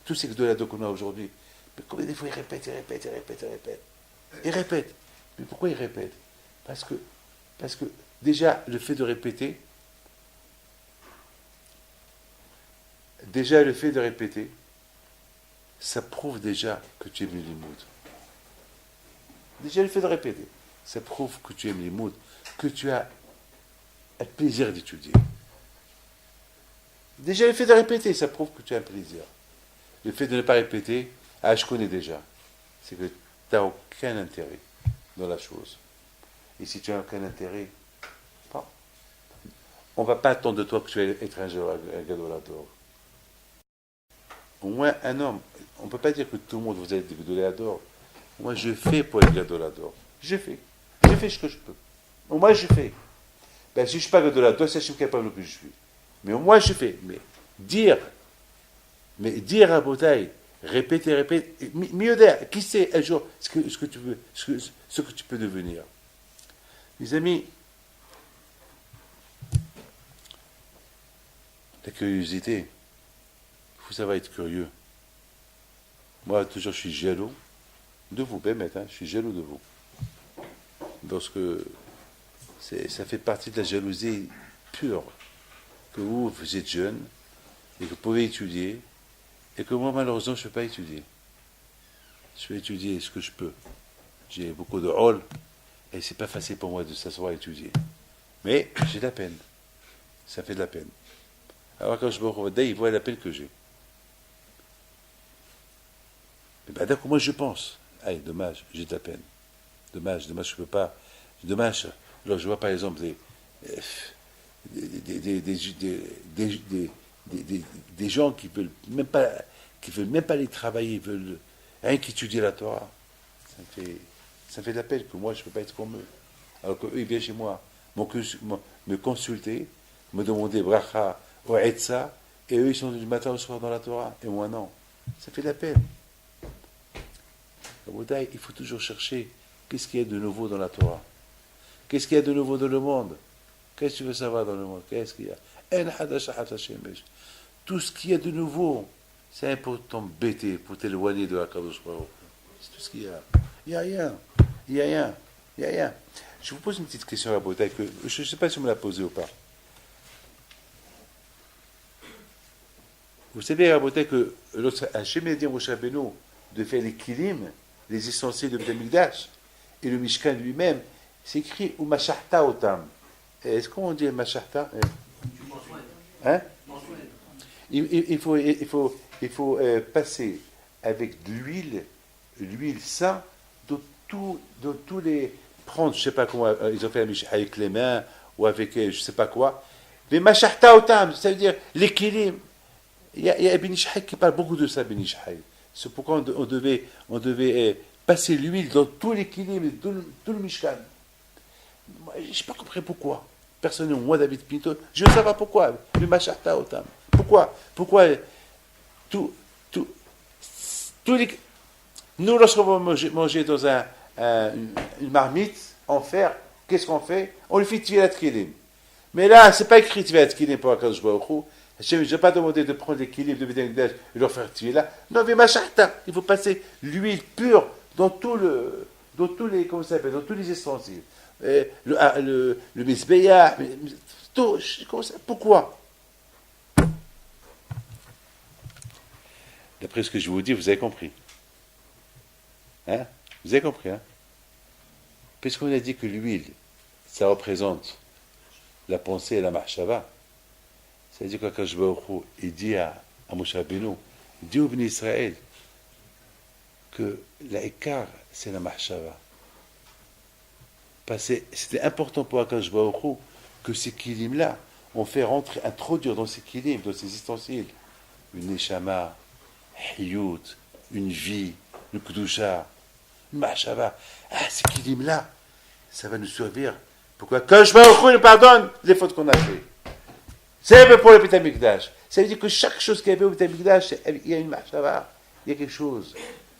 Speaker 2: tous ces Gdolé Ador qu'on a aujourd'hui, mais combien de fois il répète. Il répète. Mais pourquoi il répète? Parce que déjà, le fait de répéter, ça prouve déjà que tu aimes les limoud. Déjà, le fait de répéter, ça prouve que tu aimes les limoud, que tu as un plaisir d'étudier. Déjà, le fait de répéter, ça prouve que tu as un plaisir. Le fait de ne pas répéter, je connais déjà. C'est que tu n'as aucun intérêt dans la chose. Et si tu n'as aucun intérêt, bon, on ne va pas attendre de toi que tu es être un gadolador. Au moins, un homme, on ne peut pas dire que tout le monde vous êtes des gadolador. Moi, je fais pour être gadolador. Je fais. Je fais ce que je peux. Au moins, je fais. Ben, si je ne suis pas gadolador, c'est je suis capable que je suis. Mais au moins, je fais. Mais dire à Botaï, répéter, mieux d'air, qui sait un jour ce que tu veux, ce que tu peux devenir. Mes amis, la curiosité, il faut savoir être curieux. Moi, toujours, je suis jaloux de vous, Bémet, je suis jaloux de vous. Parce que ça fait partie de la jalousie pure. Que vous êtes jeune, et que vous pouvez étudier, et que moi, malheureusement, je ne peux pas étudier. Je vais étudier ce que je peux. J'ai beaucoup de rôles, et c'est pas facile pour moi de s'asseoir et étudier. Mais j'ai de la peine. Ça fait de la peine. Alors quand je me revois, il voit la peine que j'ai. Et ben d'accord, moi je pense. Dommage, j'ai de la peine. Dommage, je peux pas. Dommage. Alors je vois par exemple des gens qui veulent même pas aller travailler, veulent rien qu'étudier la Torah. Ça me fait de la peine que moi je ne peux pas être comme eux. Alors qu'eux ils viennent chez moi, me consulter, me demander bracha ou etza, et eux ils sont du matin au soir dans la Torah, et moi non. Ça fait de la peine. Il faut toujours chercher qu'est-ce qu'il y a de nouveau dans la Torah. Qu'est-ce qu'il y a de nouveau dans le monde? Qu'est-ce que tu veux savoir dans le monde? Qu'est-ce qu'il y a? Tout ce qu'il y a de nouveau, c'est pour t'embêter, pour t'éloigner de la Kadosh Baruch Hu. C'est tout ce qu'il y a. Il n'y a rien. Il n'y a rien. Il n'y a rien. Je vous pose une petite question à Botaï, que je ne sais pas si vous me la posez ou pas. Vous savez, à Botaï, que Hachem a dit à Moshe Rabbeinu de faire les kilim, les essentiels de Beth Amikdash, et le Mishkan lui-même, c'est écrit ou mashahta otam. Est-ce qu'on dit mashahta? Hein? Il faut passer avec de l'huile sainte, de tous les prendre, je ne sais pas comment ils ont fait avec les mains ou avec je ne sais pas quoi. Mais mashahta otam, ça veut dire l'équilibre. Il y a Ben Ishai qui parle beaucoup de ça, Ben Ishai. C'est pourquoi on devait passer l'huile dans tout l'équilibre, tout le Mishkan. Je n'ai pas compris pourquoi. Personnellement, moi, David Pinto, je ne sais pas pourquoi. Le Mashahta Otam. Pourquoi tous les... Nous, lorsqu'on va manger dans une marmite en fer, qu'est-ce qu'on fait? On lui fait Tvilat Kilim. Mais là, ce n'est pas écrit Tvilat Kilim pour Akadosh Baruch Hu. Je n'ai pas demandé de prendre l'équilibre de Beth Amikdash et leur faire Tvilat. Non, mais Mashahta, il faut passer l'huile pure dans tous les, comment ça s'appelle, dans tous les ustensiles. Le Mizbeya, tout, pourquoi? D'après ce que je vous dis, vous avez compris. Hein? Vous avez compris, hein? Puisqu'on a dit que l'huile, ça représente la pensée et la marshava, ça veut dire qu'Akadosh Baruch Hu, il dit à Moshe Rabbeinu, il dit au Bnei Israël, que l'écart, c'est la marshava. C'était important pour Akadosh Baruch Hu que ces kilim-là, on fait introduire dans ces kilim, dans ces ustensiles, une neshama, hiyut, une vie, une kudusha, une machava. Ces kilim-là, ça va nous servir pour que Akadosh Baruch Hu nous pardonne les fautes qu'on a fait. C'est pour le Beth Amikdash. Ça veut dire que chaque chose qu'il y avait au Beth Amikdash, il y a une machava, il y a quelque chose.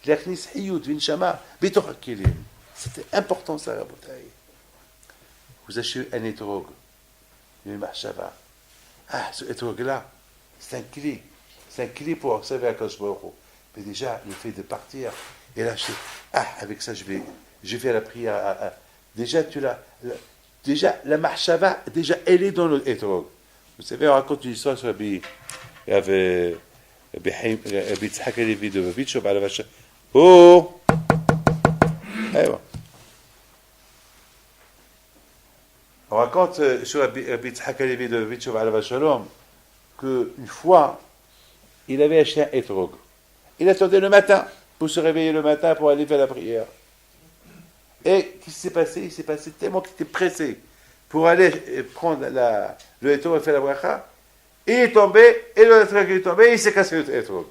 Speaker 2: L'achnis hiyut, une shama, betoch kilim. C'était important ça, Rabotai. Vous achetez un étrog, une machava. Ce étrog-là, c'est un clé. C'est un clé pour observer Akadosh Baruch Hu. Mais déjà, le fait de partir et lâcher, avec ça, je vais faire la prière. Déjà, la machava, déjà, elle est dans le étrog. Vous savez, on raconte une histoire sur Rabbi Yitzhak Halevi de Bavitch, Oh! On On raconte sur Rabbi Tzhak Halevi de Vitchov Alav Shalom qu'une fois, il avait acheté un hétrog. Il attendait le matin pour se réveiller le matin pour aller faire la prière. Et qu'est-ce qui s'est passé? Il s'est passé tellement qu'il était pressé pour aller prendre le hétrog et faire la bracha. Il est tombé, et le hétrog est tombé, et il s'est cassé le hétrog.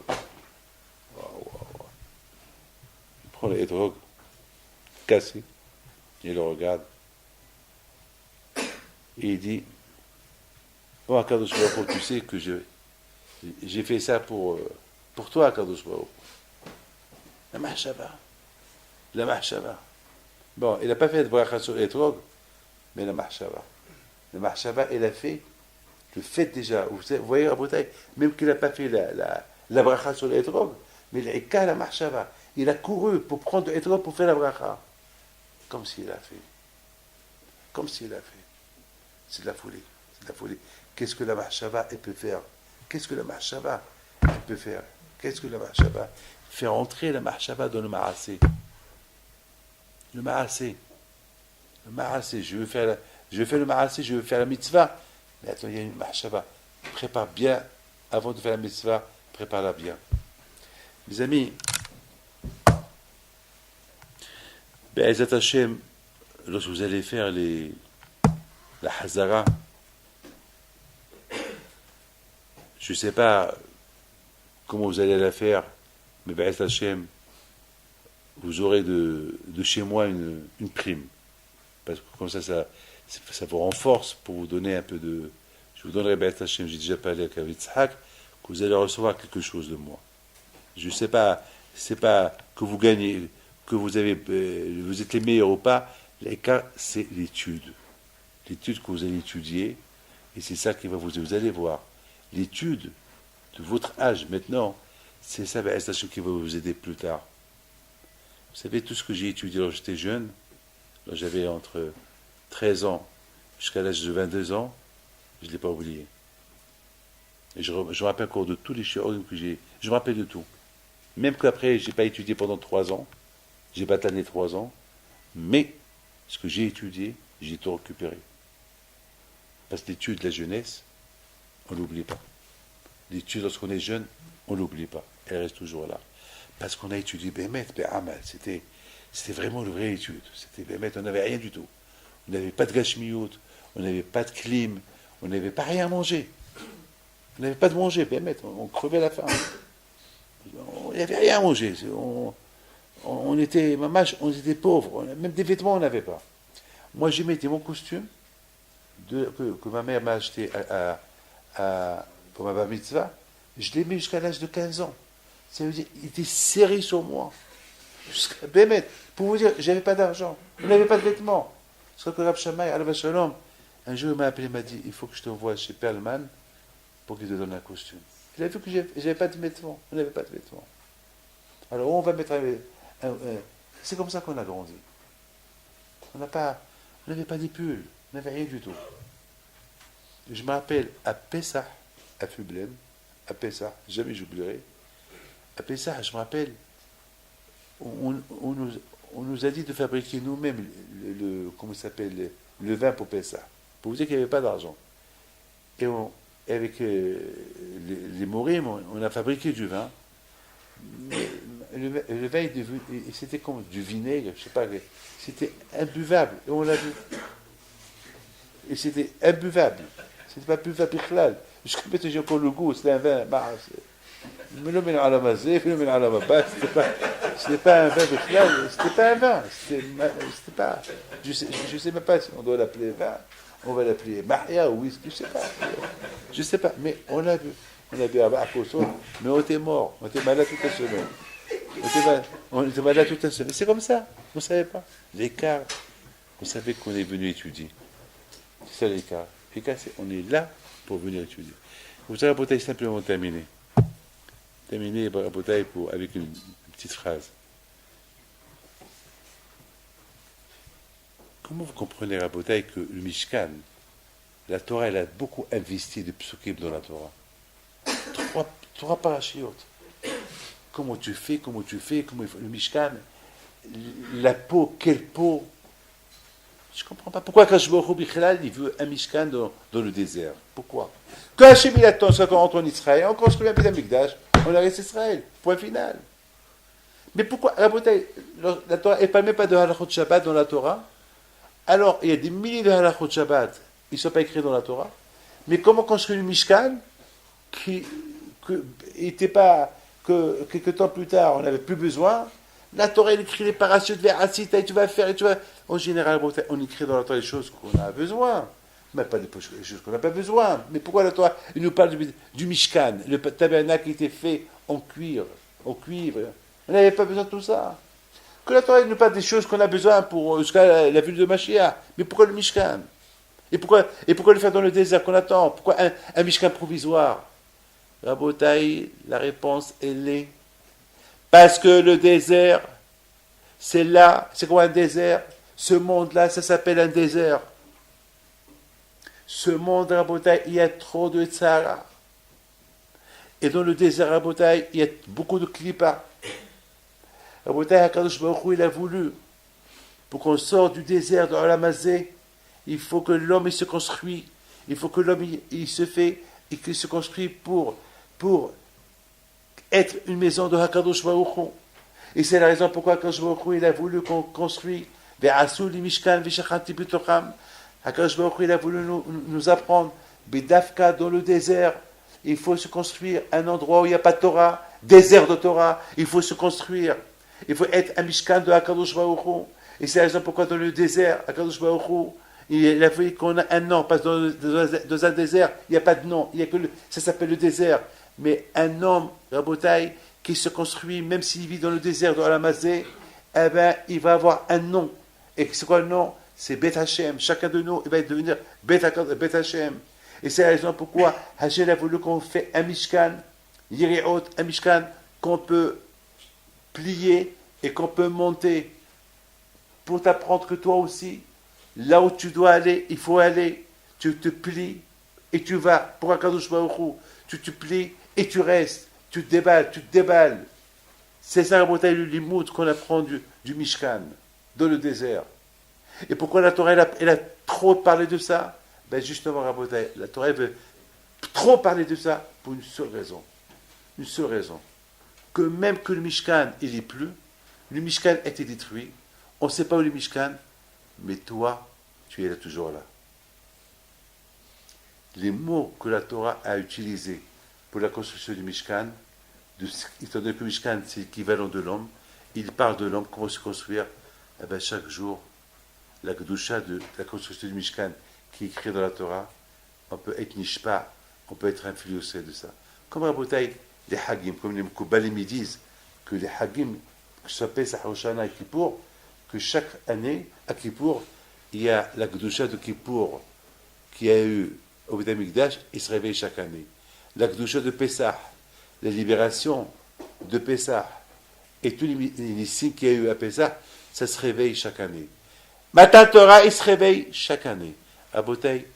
Speaker 2: Il prend le hétrog, cassé, il le regarde, et il dit, bon, Akadosh Baruch Hu, tu sais que j'ai fait ça pour toi, Akadosh Baruch Hu. La mahshava. Bon, il n'a pas fait de bracha sur l'étrog, mais la mahshava. La mahshava, il a fait le fait déjà. Vous voyez, Rabotai, même qu'il n'a pas fait la bracha sur l'étrog, mais il a écart la mahshava. Il a couru pour prendre l'étrog pour faire la bracha. Comme s'il a fait. C'est de la folie. Qu'est-ce que la mahshava elle peut faire? Qu'est-ce que la mahshava Faire entrer la mahshava dans le ma'aseh. Le ma'aseh, je veux faire le ma'aseh, je veux faire la mitzvah. Mais attends, il y a une mahshava. Prépare bien, avant de faire la mitzvah, prépare-la bien. Mes amis, Be'ezat Hashem, lorsque vous allez faire la Hazara, je ne sais pas comment vous allez la faire, mais Be'ezat Hashem, vous aurez de chez moi une prime. Parce que comme ça vous renforce pour vous donner un peu de... Je vous donnerai Be'ezat Hashem, j'ai déjà parlé avec Yitzhak, que vous allez recevoir quelque chose de moi. Je ne sais pas, c'est pas que vous gagnez, que vous êtes les meilleurs ou pas, l'écart, c'est l'étude. L'étude que vous allez étudier, et c'est ça qui va vous allez voir. L'étude de votre âge maintenant, c'est ça qui va vous aider plus tard. Vous savez, tout ce que j'ai étudié lorsque j'étais jeune, lorsque j'avais entre 13 ans jusqu'à l'âge de 22 ans, je ne l'ai pas oublié. Et je me rappelle encore de tous les shiurim que j'ai. Je me rappelle de tout. Même qu'après, je n'ai pas étudié pendant 3 ans. J'ai bataillé 3 ans. Mais ce que j'ai étudié, j'ai tout récupéré. Parce que l'étude de la jeunesse, on ne l'oublie pas. L'étude lorsqu'on est jeune, on ne l'oublie pas. Elle reste toujours là. Parce qu'on a étudié Bémet, Bé'amal. C'était vraiment une vraie étude. C'était Bémet, on n'avait rien du tout. On n'avait pas de gashmiout, on n'avait pas de clim, on n'avait pas rien à manger. On n'avait pas de manger, Bémet, on crevait la faim. Il n'y avait rien à manger. On était pauvres. Même des vêtements, on n'avait pas. Moi, j'ai mis mon costume que ma mère m'a acheté pour ma bar mitzvah. Je l'ai mis jusqu'à l'âge de 15 ans. Ça veut dire il était serré sur moi. Jusqu'à Bémet. Pour vous dire, j'avais pas d'argent. On n'avait pas de vêtements. Parce que Rav Shammai, Alav Shalom, un jour, il m'a appelé, il m'a dit, il faut que je t'envoie chez Perlman pour qu'il te donne un costume. Il a vu que j'avais pas de vêtements. On n'avait pas de vêtements. Alors, on va mettre c'est comme ça qu'on a grandi. On n'avait pas des pulls. On n'avait rien du tout. Je me rappelle, à Pessah, à Fublem, à Pessah, jamais j'oublierai, à Pessah, je me rappelle, on nous a dit de fabriquer nous-mêmes le vin pour Pessah. Pour vous dire qu'il n'y avait pas d'argent. Et avec les Morim, on a fabriqué du vin. Mais le vin est devenu, c'était comme du vinaigre, je sais pas, c'était imbuvable. Et on l'a vu. Et c'était imbuvable. C'était pas buvable bichlal. Je connais j'ai encore le goût, c'était un vin. C'était pas un vin bichlal, c'était pas un vin. C'était pas. Je sais même pas si on doit l'appeler vin. On va l'appeler Mahia ou whisky, je sais pas, mais on l'a vu. On a bu à Bakoso, mais on était mort, on était malade toute la semaine. On était malade toute la semaine. C'est comme ça, on ne savait pas. L'écart, on savait qu'on est venu étudier. C'est ça l'écart. L'écart, on est là pour venir étudier. Vous savez, Rabotai, simplement terminer. Terminer, Rabotai, avec une petite phrase. Comment vous comprenez, Rabotai, que le Mishkan, la Torah, elle a beaucoup investi de psukim dans la Torah. Trois parachiotes. Comment tu fais, le Mishkan, la peau, quelle peau. Je ne comprends pas. Pourquoi quand je vois Bichlal, il veut un Mishkan dans le désert? Pourquoi? Quand Hachem il attend, quand on rentre en Israël, on construit un Beth Amikdash, on arrête Israël. Point final. Mais pourquoi, la Torah, elle ne parle même pas de halachot Shabbat dans la Torah. Alors, il y a des milliers de halachot Shabbat, ils ne sont pas écrits dans la Torah. Mais comment construire le Mishkan qui n'était pas, que quelques temps plus tard, on n'avait plus besoin? La Torah, elle écrit les parachutes vers Asita, et tu vas faire, et tu vas. En général, on écrit dans la Torah les choses qu'on a besoin. Mais pas des choses qu'on n'a pas besoin. Mais pourquoi la Torah, il nous parle du Mishkan, le tabernacle qui était fait en cuivre, On n'avait pas besoin de tout ça. Que la Torah nous parle des choses qu'on a besoin pour jusqu'à la ville de Mashiach. Mais pourquoi le Mishkan? Et pourquoi le faire dans le désert qu'on attend? Pourquoi un Mishkan provisoire? Rabotai, la réponse, elle est parce que le désert, c'est là, c'est quoi un désert? Ce monde-là, ça s'appelle un désert. Ce monde, Rabotai, il y a trop de Tzara. Et dans le désert, Rabotai, il y a beaucoup de Klippa. Rabotai, HaKadosh Baruch Hu, il a voulu, pour qu'on sorte du désert de Olamazé, il faut que l'homme il se construit. Il faut que l'homme il se fait et qu'il se construit pour être une maison de HaKadosh Baruch Hu. Et c'est la raison pourquoi HaKadosh Baruch Hu, il a voulu qu'on construise Ve'asu li Mishkan v'shachanti b'tocham. HaKadosh Baruch Hu, il a voulu nous apprendre B'dafka dans le désert. Il faut se construire un endroit où il n'y a pas de Torah, désert de Torah. Il faut se construire. Il faut être un Mishkan de HaKadosh Baruch Hu. Et c'est la raison pourquoi dans le désert, HaKadosh Baruch Hu, il a fallu qu'on a un nom, parce que dans un désert, il n'y a pas de nom, il y a que ça s'appelle le désert. Mais un homme, Rabotai, qui se construit, même s'il vit dans le désert de Alamazé, eh ben, il va avoir un nom. Et c'est quoi le nom? C'est Beth Hashem. Chacun de nous, il va devenir Beth Hashem. Et c'est la raison pourquoi Hashem a voulu qu'on fait un Mishkan, Yiriot, un Mishkan qu'on peut plier et qu'on peut monter pour t'apprendre que toi aussi, là où tu dois aller, il faut aller. Tu te plies et tu vas. Pour HaKadosh Baruch Hu, tu te plies et tu restes. Tu te déballes. C'est ça, Rabotai, le limoud qu'on apprend du Mishkan, dans le désert. Et pourquoi la Torah, elle a trop parlé de ça? Ben justement, Rabotai, la Torah veut trop parler de ça pour une seule raison. Une seule raison. Que même que le Mishkan, il n'est plus, le Mishkan a été détruit, on ne sait pas où le Mishkan, mais toi, tu es là toujours là. Les mots que la Torah a utilisés pour la construction du Mishkan, étant donné que le Mishkan c'est l'équivalent de l'homme, il parle de l'homme, comment se construire. Eh ben, chaque jour, la Kedusha de la construction du Mishkan qui est écrit dans la Torah, on peut être nishpa, on peut être influencé de ça. Comme Rabotai, les Hagim, comme les Mekoubalim, ils disent que les Hagim, que ce soit Pesach, Rosh Hashanah et Kippour, que chaque année, à Kippour, il y a la Kedusha de Kippour qui a eu au Beth Amikdash, il se réveille chaque année. La Kedusha de Pessah, la libération de Pessah, et tous les signes qu'il y a eu à Pessah, ça se réveille chaque année. Matan Torah, il se réveille chaque année. À Botaï,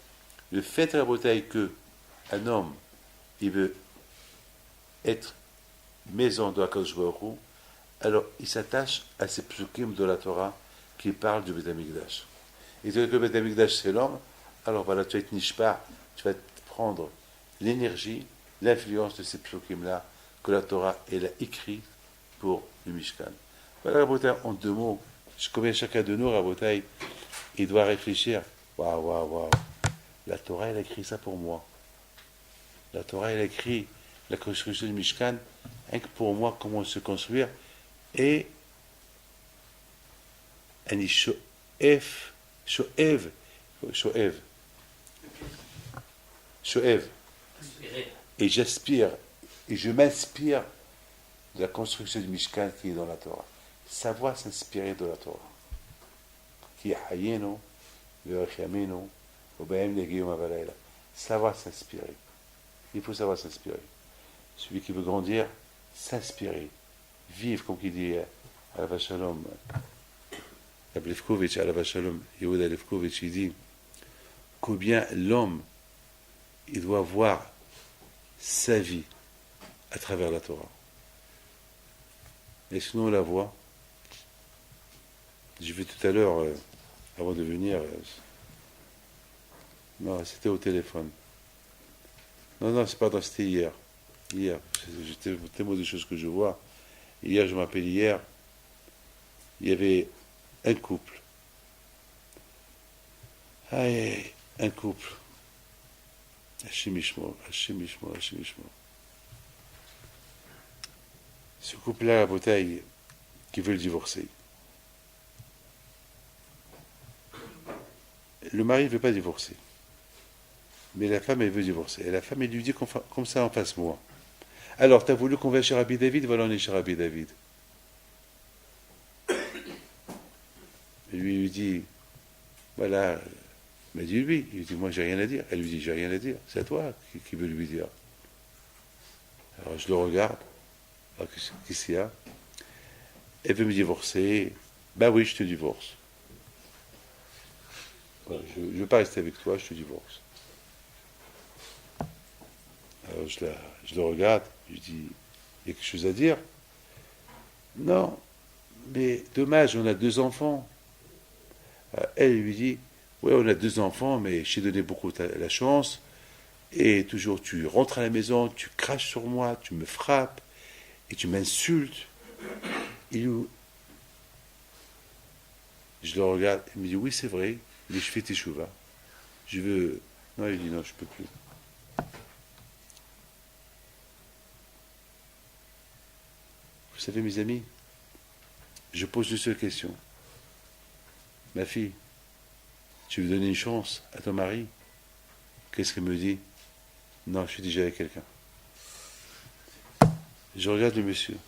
Speaker 2: le fait à Botaï que un homme, il veut être maison de HaKadosh Baruch Hu, alors il s'attache à ces psukim de la Torah qui parlent du Beth Amikdash. Et dès que le Beth Amikdash c'est l'homme, alors voilà, tu vas être nishpa, tu vas prendre l'énergie, l'influence de ces psukim-là que la Torah elle a écrit pour le Mishkan. Voilà, Rabotai, en deux mots, combien chacun de nous, Rabotai, il doit réfléchir. Waouh. La Torah, elle a écrit ça pour moi. La Torah, elle a écrit la construction du Mishkan, rien que pour moi, comment se construire. Et un shoev. Et j'aspire, et je m'inspire de la construction du Mishkan qui est dans la Torah. Savoir s'inspirer de la Torah. Qui est hayeno, ve'ochameno, obahem negiyom avalayla. Savoir s'inspirer. Il faut savoir s'inspirer. Celui qui veut grandir, s'inspirer. Vivre, comme il dit à la Shalom, Lefkovitch, à la Shalom, Yehuda Lefkovitch, il dit combien l'homme, il doit voir sa vie à travers la Torah. Et sinon, on la voit. J'ai vu tout à l'heure avant de venir. Non, c'était au téléphone. Non, c'est pas c'était hier. Hier, j'ai tellement de choses que je vois. Hier, je m'appelle hier, il y avait un couple. Aïe, un couple. Hachimishmo. Ce couple-là, la bouteille, qui veut le divorcer. Le mari ne veut pas divorcer. Mais la femme, elle veut divorcer. Et la femme, elle lui dit comme ça en face moi. Alors, tu as voulu qu'on va chez Rabbi David, voilà, on est chez Rabbi David. Et lui dit, voilà, mais dit lui. Il dit, moi, j'ai rien à dire. Elle lui dit, j'ai rien à dire. C'est à toi qui veut lui dire. Alors, je le regarde. Alors, qu'est-ce qu'il y a? Elle veut me divorcer. Ben oui, je te divorce. Voilà, je ne veux pas rester avec toi, je te divorce. Alors, je le regarde. Je dis, il y a quelque chose à dire? Non, mais dommage, on a 2 enfants. Elle lui dit, oui, on a 2 enfants, mais je t'ai donné beaucoup la chance. Et toujours, tu rentres à la maison, tu craches sur moi, tu me frappes, et tu m'insultes. Je le regarde, il me dit, oui, c'est vrai, mais je fais teshuva. Je veux... Non, il dit, non, je peux plus. Vous savez, mes amis, je pose une seule question. Ma fille, tu veux donner une chance à ton mari? Qu'est-ce qu'elle me dit? Non, je suis déjà avec quelqu'un. Je regarde le monsieur.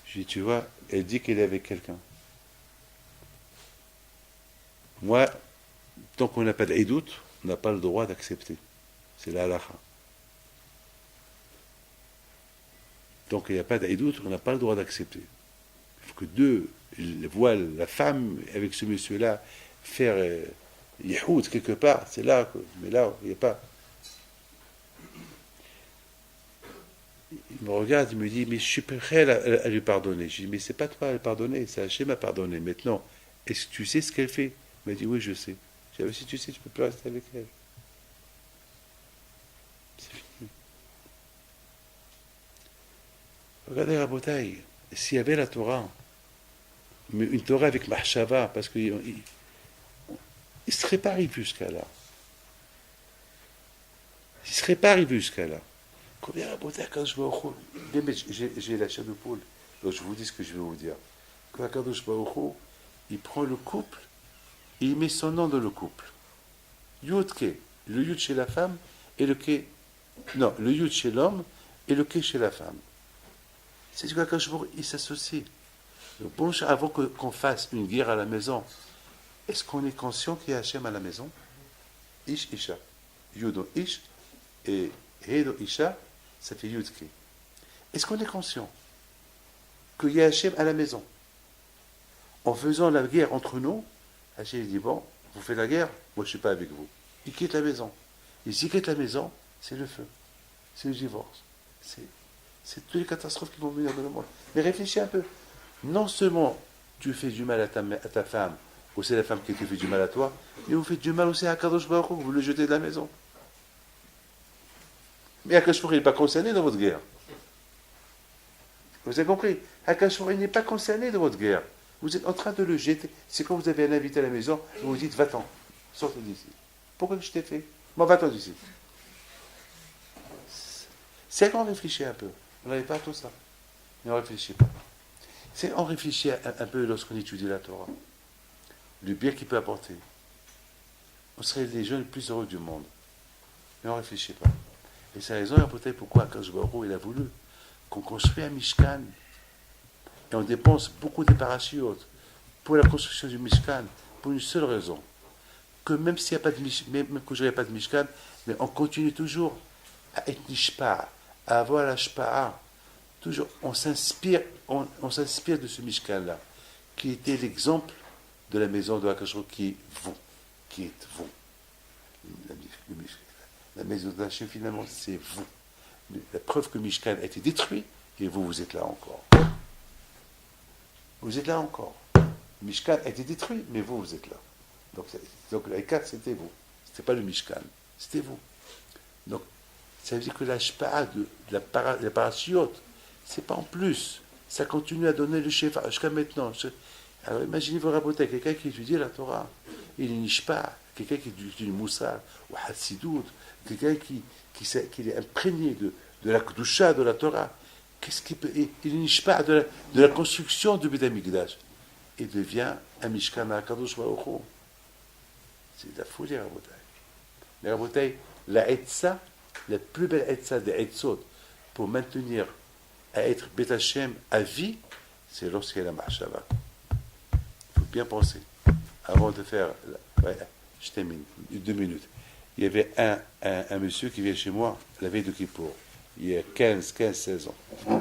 Speaker 2: Je dis, tu vois, elle dit qu'elle est avec quelqu'un. Moi, tant qu'on n'a pas d'aidout, on n'a pas le droit d'accepter. C'est la halakha. Tant qu'il n'y a pas d'aidout, on n'a pas le droit d'accepter. Il faut que deux voient la femme avec ce monsieur-là faire yihoud quelque part, c'est là, mais là, il n'y a pas. Il me regarde, il me dit, mais je suis prêt à lui pardonner. Je dis, mais c'est pas toi à lui pardonner, c'est Hachem à pardonner. Maintenant, est-ce que tu sais ce qu'elle fait? Il m'a dit, oui, je sais. Je dis, si tu sais, tu peux plus rester avec elle. C'est fini. Regardez Rabotaï, s'il y avait la Torah, mais une Torah avec Mahshava, parce qu'il ne serait pas arrivé jusqu'à là. Il ne serait pas arrivé jusqu'à là. Combien Rabotaï, quand je vais au j'ai la chair de poule, donc je vous dis ce que je vais vous dire. Quand Akadosh Baruch Hu, il prend le couple, et il met son nom dans le couple. Yud-Ke, le Yud chez la femme, et le Ke, non, le Yud chez l'homme, et le Ke chez la femme. C'est du qu'Akadosh Baruch Hu, il s'associe. Bon, avant qu'on fasse une guerre à la maison, est-ce qu'on est conscient qu'il y a Hachem à la maison? Ish, Isha. Yudo, Ish, et Hedo, Isha, ça fait Yudke. Est-ce qu'on est conscient qu'il y a Hachem à la maison? En faisant la guerre entre nous, Hachem dit, bon, vous faites la guerre, moi je ne suis pas avec vous. Il quitte la maison. Et s'il quitte la maison, c'est le feu. C'est le divorce. C'est toutes les catastrophes qui vont venir dans le monde. Mais réfléchis un peu. Non seulement tu fais du mal à ta femme, ou c'est la femme qui te fait du mal à toi, mais vous faites du mal aussi à Kadosh Baruch Hu, vous le jetez de la maison. Mais Akadosh Baruch Hu n'est pas concerné dans votre guerre. Vous avez compris? Akadosh Baruch Hu n'est pas concerné dans votre guerre. Vous êtes en train de le jeter. C'est quand vous avez un invité à la maison, vous vous dites, va-t'en, sortez d'ici. Pourquoi que je t'ai fait? Bon, va-t'en d'ici. C'est qu'on réfléchit un peu. On n'avait pas tout ça. Mais on ne réfléchit pas. C'est on réfléchit un peu lorsqu'on étudie la Torah. Le bien qu'il peut apporter. On serait les jeunes les plus heureux du monde. Mais on ne réfléchit pas. Et c'est la raison peut-être pourquoi Akadosh Baruch Hu, il a voulu qu'on construise un Mishkan. Et on dépense beaucoup de parachutes pour la construction du Mishkan, pour une seule raison. Que même s'il n'y a pas de Mishkan, même que je n'aurais pas de Mishkan, mais on continue toujours à être Nishpa, à avoir la Shpa'a. Toujours, on s'inspire de ce Mishkan-là, qui était l'exemple de la maison de Akadosh Baruch Hu qui est vous. La maison de Hachem, finalement, c'est vous. La preuve que Mishkan a été détruit, et vous êtes là encore. Vous êtes là encore. Mishkan a été détruit, mais vous êtes là. Donc les 4, c'était vous. C'était pas le Mishkan, c'était vous. Donc, ça veut dire que la shpa'a de la parachute, c'est pas en plus. Ça continue à donner le shefa jusqu'à maintenant. Alors imaginez-vous, raboter quelqu'un qui étudie la Torah. Il est nishpa, quelqu'un qui étudie le Moussar, ou Hassidout, quelqu'un qui est imprégné de la Kedusha, de la Torah. Qu'est-ce qu'il peut. Il est nishpa de la construction du Beth Amikdash. Il devient un Mishkan à Kadosh Baruch Hu. C'est de la folie, raboter. Mais raboter, la Etza, la plus belle Etza des Etzot, pour maintenir à être Beth Hashem à vie, c'est lorsqu'il y a la Mahshava. Il faut bien penser. Avant de faire. Ouais, je termine, 2 minutes. Il y avait un monsieur qui vient chez moi la veille de Kippour, il y a 16 ans. Il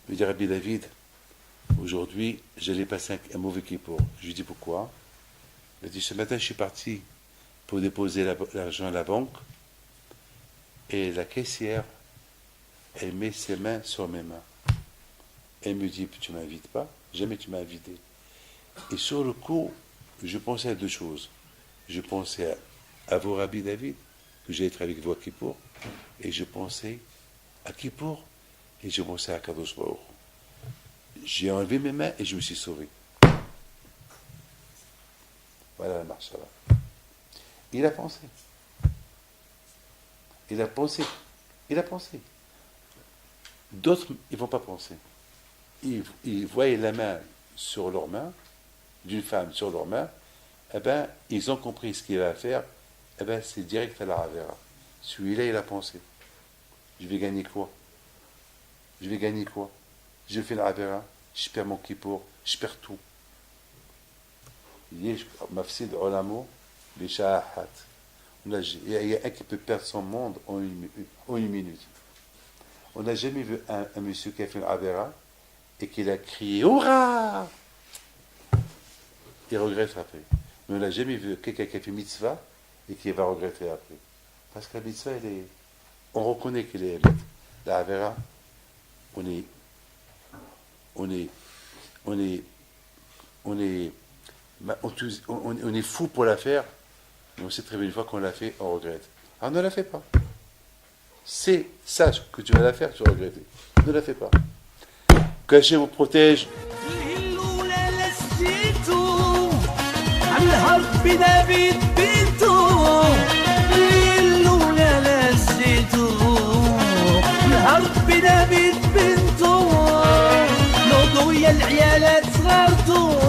Speaker 2: me dit, Rabbi David, aujourd'hui, j'allais passer un mauvais Kippour. Je lui dis, pourquoi? Il m'a dit, ce matin, je suis parti pour déposer l'argent à la banque, et la caissière, elle met ses mains sur mes mains. Elle me dit, tu ne m'invites pas? Jamais tu m'as invité. Et sur le coup, je pensais à 2 choses. Je pensais à vous, Rabbi David, que j'allais être avec vous à Kippour, et je pensais à Kippour, et je pensais à Kadosh Baruch. J'ai enlevé mes mains et je me suis sauvé. Voilà la marche là. Il a pensé. Il a pensé. Il a pensé. D'autres, ils ne vont pas penser. Ils voyaient la main sur leurs mains, d'une femme sur leurs mains, eh bien, ils ont compris ce qu'il va faire, eh bien, c'est direct à la Ravera. Celui-là, il a pensé. Je vais gagner quoi? Je vais gagner quoi? Je fais la Ravera, je perds mon Kippour, je perds tout. Il y a Mafsid Olamo, Bisha'ahat. Il y a un qui peut perdre son monde en une minute. On n'a jamais vu un monsieur qui a fait la Ravera et qui a crié Hurrah! Il regrette après. Mais on n'a jamais vu quelqu'un qui a fait mitzvah et qui va regretter après. Parce que la mitzvah, on reconnaît qu'elle est élève. La Havera, on est fou pour la faire, mais on sait très bien une fois qu'on l'a fait, on regrette. Alors ne la fais pas. Sache que tu vas la faire, tu vas regretter. Ne la fais pas. Que Hachem vous protège.
Speaker 3: الهرب دافيد بنتو لولا لسيتو الهرب دافيد بنتو لو ضويا العيالات صغرتو